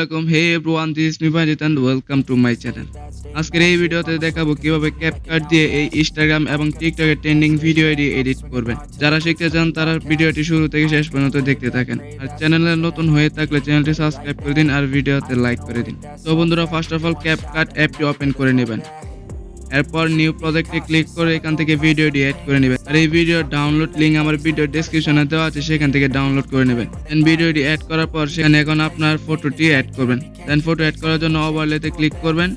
আলাইকুম, hey everyone, this is Bayezid and welcome to my channel. আজকের এই ভিডিওতে দেখাবো কিভাবে ক্যাপকাট দিয়ে এই ইনস্টাগ্রাম এবং টিকটকের ট্রেন্ডিং ভিডিও এডিট করবেন। যারা শিখতে চান তারা ভিডিওটি শুরু থেকে শেষ পর্যন্ত দেখতে থাকেন। আর চ্যানেলে নতুন হয়ে থাকলে চ্যানেলটি সাবস্ক্রাইব করে দিন আর ভিডিওতে লাইক করে দিন। তো বন্ধুরা, ফার্স্ট অফ অল ক্যাপকাট অ্যাপটি ওপেন করে নেবেন। এরপর নিউ প্রজেক্টে ক্লিক করে এখান থেকে ভিডিওটি অ্যাড করে নেবেন। আর এই ভিডিওর ডাউনলোড লিঙ্ক আমার ভিডিও ডেসক্রিপশনে দেওয়া আছে, সেখান থেকে ডাউনলোড করে নেবেন। দেন ভিডিওটি অ্যাড করার পর সেখানে এখন আপনার ফটোটি অ্যাড করবেন। দেন ফটো অ্যাড করার জন্য ওভারলেতে ক্লিক করবেন।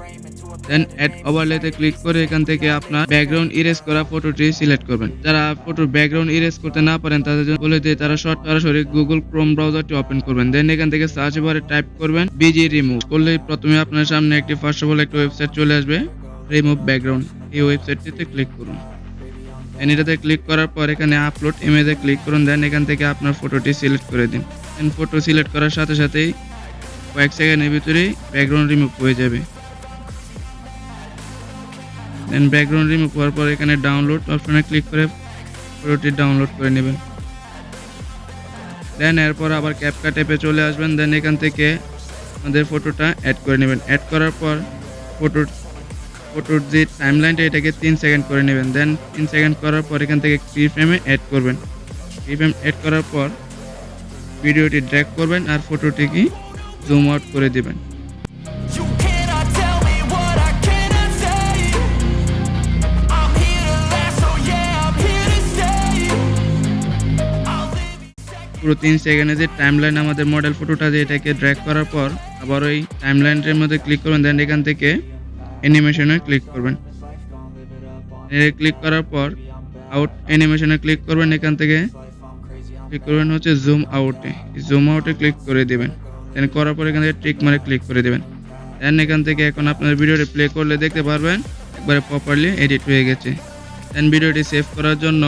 দেন অ্যাড ওভারলেতে ক্লিক করে এখান থেকে আপনার ব্যাকগ্রাউন্ড ইরেজ করা ফটোটি সিলেক্ট করবেন। যারা ফটোর ব্যাকগ্রাউন্ড ইরেজ করতে না পারেন তাদের জন্য বলে দিয়ে তারা সরাসরি গুগল ক্রোম ব্রাউজারটি ওপেন করবেন। দেন এখান থেকে সার্চ বারে টাইপ করবেন বিজি রিমুভ করলে প্রথমে আপনার সামনে একটি ফার্স্ট অফ অল একটা ওয়েবসাইট চলে আসবে, রিমুভ ব্যাকগ্রাউন্ড। এই ওয়েবসাইটটিতে ক্লিক করুন। দেন এটাতে ক্লিক করার পর এখানে আপলোড ইমেজে ক্লিক করুন। দেন এখান থেকে আপনার ফটোটি সিলেক্ট করে দিন। দেন ফটো সিলেক্ট করার সাথে সাথেই কয়েক সেকেন্ডের ভিতরেই ব্যাকগ্রাউন্ড রিমুভ হয়ে যাবে। দেন ব্যাকগ্রাউন্ড রিমুভ হওয়ার পর এখানে ডাউনলোড অপশনে ক্লিক করে ফটোটি ডাউনলোড করে নেবেন। দেন এরপর আবার ক্যাপকাট অ্যাপে চলে আসবেন। দেন এখান থেকে আমাদের ফটোটা অ্যাড করে নেবেন। অ্যাড করার পর ফটোর যে টাইমলাইনটা এটাকে 3 সেকেন্ড করে নেবেন। দেন 3 সেকেন্ড করার পর এখান থেকে কি ফ্রেমে অ্যাড করবেন। কি ফ্রেম অ্যাড করার পর ভিডিওটি ড্র্যাগ করবেন আর ফটোটিকে জুম আউট করে দিবেন। পুরো 3 সেকেন্ডে যে টাইমলাইন আমাদের মডেল ফটোটা যে এটাকে ড্র্যাগ করার পর আবার ওই টাইমলাইনের মধ্যে ক্লিক করবেন। দেন এখান থেকে অ্যানিমেশনে ক্লিক করবেন। ক্লিক করার পর আউট অ্যানিমেশনে ক্লিক করবেন। এখান থেকে ক্লিক করবেন হচ্ছে জুম আউটে ক্লিক করে দেবেন। দেন করার পর এখান থেকে টিক মারে ক্লিক করে দেবেন। দেন এখান থেকে এখন আপনার ভিডিওটি প্লে করলে দেখতে পারবেন একবারে প্রপারলি এডিট হয়ে গেছে। দেন ভিডিওটি সেভ করার জন্য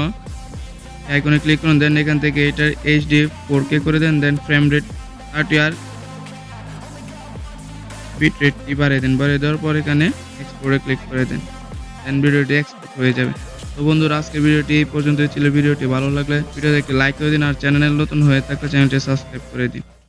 আইকনে ক্লিক করুন। দেন এখান থেকে এটার HD 4K করে দেন। দেন ফ্রেম রেট 30 আর বিট রেটটি বাড়িয়ে দেওয়ার পর এখানে এক্সপোর্টে ক্লিক করে দেন। দেন ভিডিওটি এক্সপোর্ট হয়ে যাবে। তো বন্ধুরা, আজকের ভিডিওটি এই পর্যন্তই ছিল। ভিডিওটি ভালো লাগলে ভিডিওতে একটি লাইক করে দিন আর চ্যানেলে নতুন হয়ে থাকলে চ্যানেলটি সাবস্ক্রাইব করে দিন।